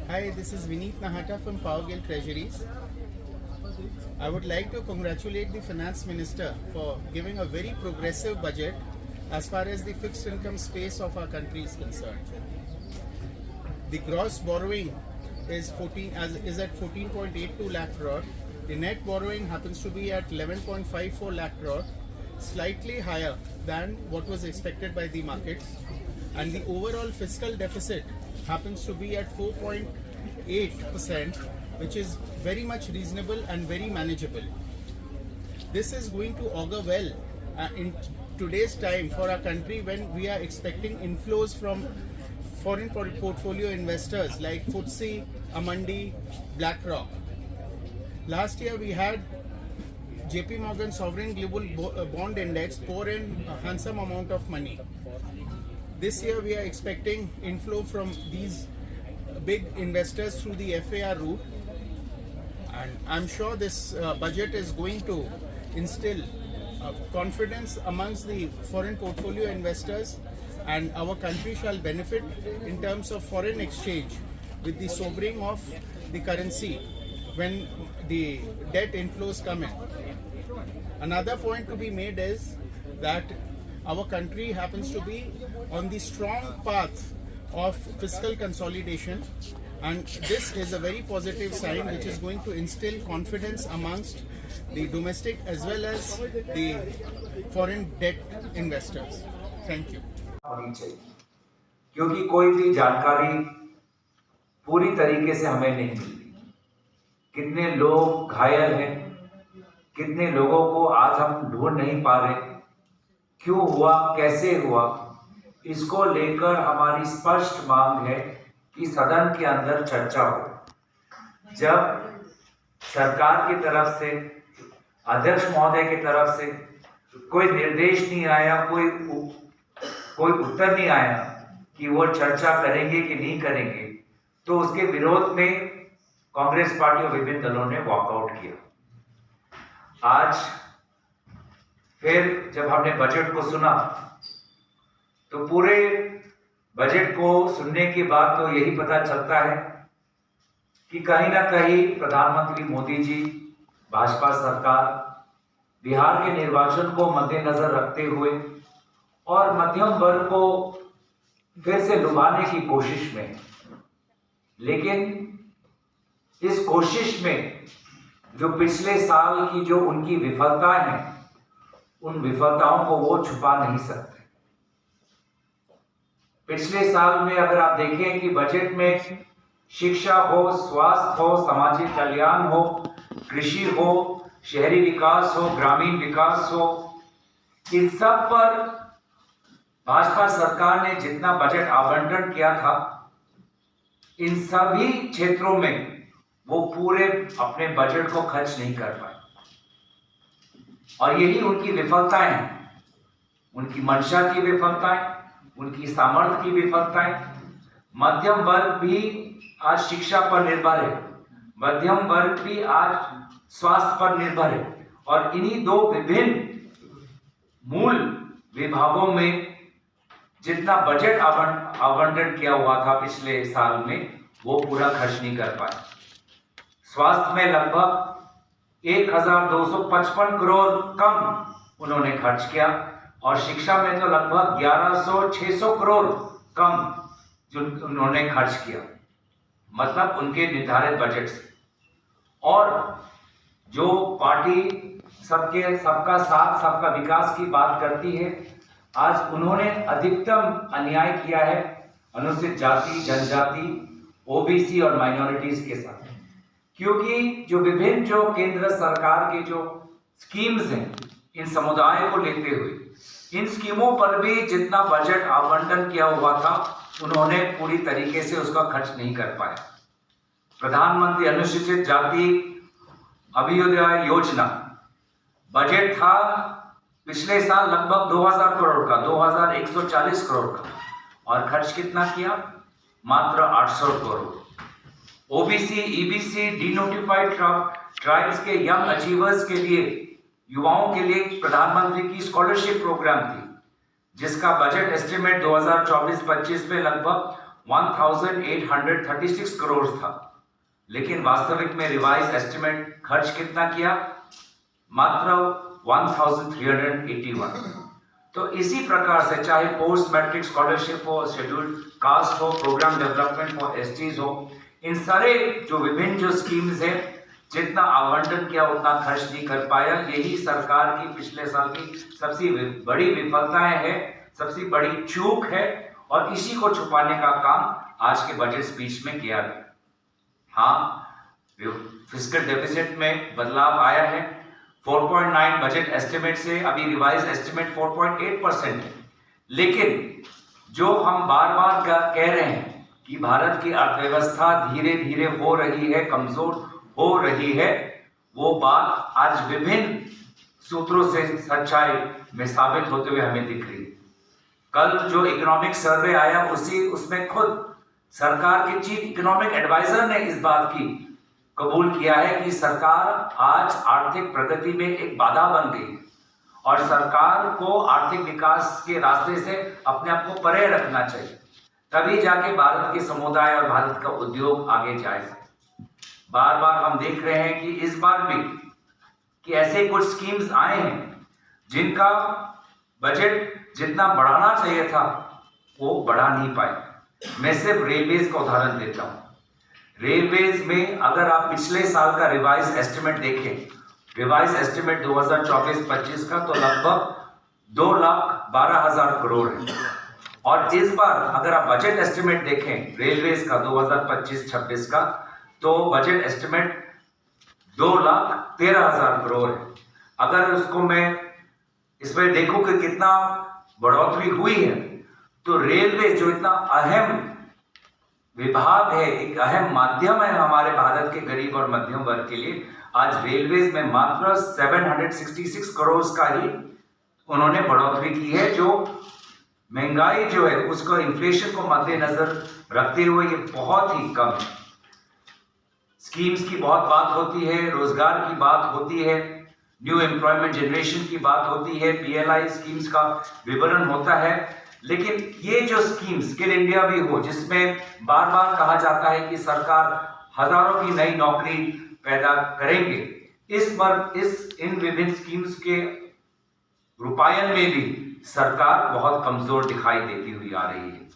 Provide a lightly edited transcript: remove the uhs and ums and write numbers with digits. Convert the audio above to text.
Hi, this is Vineet Nahata from Powergill Treasuries. I would like to congratulate the Finance Minister for giving a very progressive budget as far as the fixed income space of our country is concerned. The gross borrowing is at 14.82 lakh crore. The net borrowing happens to be at 11.54 lakh crore, slightly higher than what was expected by the markets. And the overall fiscal deficit happens to be at 4.8%, which is very much reasonable and very manageable. This is going to augur well in today's time for our country when we are expecting inflows from foreign portfolio investors like FTSE, Amundi, BlackRock. Last year we had JP Morgan Sovereign Global Bond Index pour in a handsome amount of money. This year we are expecting inflow from these big investors through the FAR route, and I'm sure this budget is going to instill confidence amongst the foreign portfolio investors, and our country shall benefit in terms of foreign exchange with the sobering of the currency when the debt inflows come in. Another point to be made is that our country happens to be on the strong path of fiscal consolidation, and this is a very positive sign which is going to instill confidence amongst the domestic as well as the foreign debt investors. Thank you. होनी चाहिए क्योंकि कोई भी जानकारी पूरी तरीके से हमें नहीं मिलती। कितने लोग घायल हैं, कितने लोगों को आज हम ढूंढ नहीं पा रहे, क्यों हुआ, कैसे हुआ, इसको लेकर हमारी स्पष्ट मांग है कि सदन के अंदर चर्चा हो। जब सरकार की तरफ से, अध्यक्ष महोदय की तरफ से कोई निर्देश नहीं आया, कोई उत्तर नहीं आया कि वो चर्चा करेंगे कि नहीं करेंगे, तो उसके विरोध में कांग्रेस पार्टी और विभिन्न दलों ने वॉकआउट किया। आज फिर जब हमने बजट को सुना तो पूरे बजट को सुनने के बाद तो यही पता चलता है कि कहीं ना कहीं प्रधानमंत्री मोदी जी, भाजपा सरकार बिहार के निर्वाचन को मद्देनजर रखते हुए और मध्यम वर्ग को फिर से लुभाने की कोशिश में, लेकिन इस कोशिश में जो पिछले साल की जो उनकी विफलताएं हैं, उन विफलताओं को वो छुपा नहीं सकते। पिछले साल में अगर आप देखें कि बजट में शिक्षा हो, स्वास्थ्य हो, सामाजिक कल्याण हो, कृषि हो, शहरी विकास हो, ग्रामीण विकास हो, इन सब पर भाजपा सरकार ने जितना बजट आवंटन किया था, इन सभी क्षेत्रों में वो पूरे अपने बजट को खर्च नहीं कर पाए, और यही उनकी विफलताएं हैं, उनकी मंशा की विफलताएं, उनकी सामर्थ्य की विफलताएं। मध्यम वर्ग भी आज शिक्षा पर निर्भर है, मध्यम वर्ग भी आज स्वास्थ्य पर निर्भर है, और इन्हीं दो विभिन्न मूल विभागों में जितना बजट आवंटन किया हुआ था पिछले साल में, वो पूरा खर्च नहीं कर पाए। स्वास्थ्य में लगभग 1255 करोड़ कम उन्होंने खर्च किया, और शिक्षा में तो लगभग 1100-600 करोड़ कम जो उन्होंने खर्च किया, मतलब उनके निर्धारित बजट से। और जो पार्टी सबका साथ सबका विकास की बात करती है, आज उन्होंने अधिकतम अन्याय किया है अनुसूचित जाति, जनजाति, ओबीसी और माइनॉरिटीज के साथ, क्योंकि जो विभिन्न जो केंद्र सरकार के जो स्कीम्स हैं, इन समुदायों को लेते हुए इन स्कीमों पर भी जितना बजट आवंटन किया हुआ था, उन्होंने पूरी तरीके से उसका खर्च नहीं कर पाए। प्रधानमंत्री अनुसूचित जाति अभ्युदय योजना बजट था पिछले साल लगभग 2000 करोड़ का, 2140 करोड़ का, और खर्च कितना किया? मात्र 800 crore. OBC, EBC, denotified tribes के यंग अचीवर्स के लिए, युवाओं के लिए प्रधानमंत्री की स्कॉलरशिप प्रोग्राम थी, जिसका बजट एस्टिमेट 2024-25 में लगभग 1836 करोड़ था, लेकिन वास्तविक में रिवाइज एस्टिमेट खर्च कितना किया? मात्र 1381। तो इसी प्रकार से चाहे पोस्ट मैट्रिक स्कॉलरशिप हो, शेड्यूल्ड कास्ट हो, प्रोग्राम डेवलपमेंट हो, एसटीज हो, इन सारे जो विभिन्न जो स्कीम्स है, जितना आवंटन किया उतना खर्च नहीं कर पाया। यही सरकार की पिछले साल की सबसे बड़ी विफलताएं है, सबसे बड़ी चूक है, और इसी को छुपाने का काम आज के बजट स्पीच में किया गया। हाँ, फिस्कल डेफिसिट में बदलाव आया है। 4.9 बजट एस्टिमेट से अभी रिवाइज एस्टिमेट 4.8% है, लेकिन जो हम बार बार कह रहे हैं कि भारत की अर्थव्यवस्था धीरे धीरे हो रही है, कमजोर हो रही है, वो बात आज विभिन्न सूत्रों से सच्चाई में साबित होते हुए हमें दिख रही है। कल जो इकोनॉमिक सर्वे आया उसमें खुद सरकार के चीफ इकोनॉमिक एडवाइजर ने इस बात की कबूल किया है कि सरकार आज आर्थिक प्रगति में एक बाधा बन गई है और सरकार को आर्थिक विकास के रास्ते से अपने आप को परे रखना चाहिए, तभी जाके भारत के समुदाय और भारत का उद्योग आगे जाएगा। बार बार हम देख रहे हैं कि इस बार भी कि ऐसे कुछ स्कीम्स आए हैं जिनका बजट जितना बढ़ाना चाहिए था वो बढ़ा नहीं पाए। मैं सिर्फ रेलवेज का उदाहरण देता हूं। रेलवेज में अगर आप पिछले साल का रिवाइज एस्टिमेट देखें, रिवाइज एस्टिमेट 2024-25 का, तो लगभग 2,12,000 करोड़ है। और इस बार अगर आप बजट एस्टिमेट देखें रेलवेज का 2025-26 का, तो बजट एस्टिमेट 2,13,000 करोड़ है। अगर उसको मैं इसमें देखूं कि कितना बढ़ोतरी हुई है, तो रेलवे जो इतना अहम विभाग है, एक अहम माध्यम है हमारे भारत के गरीब और मध्यम वर्ग के लिए, आज रेलवेज में मात्र 766 करोड़ का ही उन्होंने बढ़ोतरी की है, जो महंगाई जो है उसको, इन्फ्लेशन को मद्देनजर रखते हुए ये बहुत ही कम है। स्कीम्स की बहुत बात होती है, रोजगार की बात होती है, न्यू एम्प्लॉयमेंट जनरेशन की बात होती है, पीएलआई स्कीम्स का विवरण होता है, लेकिन ये जो स्कीम स्किल इंडिया भी हो, जिसमें बार बार कहा जाता है कि सरकार हजारों की नई नौकरी पैदा करेंगे, इन विभिन्न स्कीम्स के रूपायन में भी सरकार बहुत कमजोर दिखाई देती हुई आ रही है।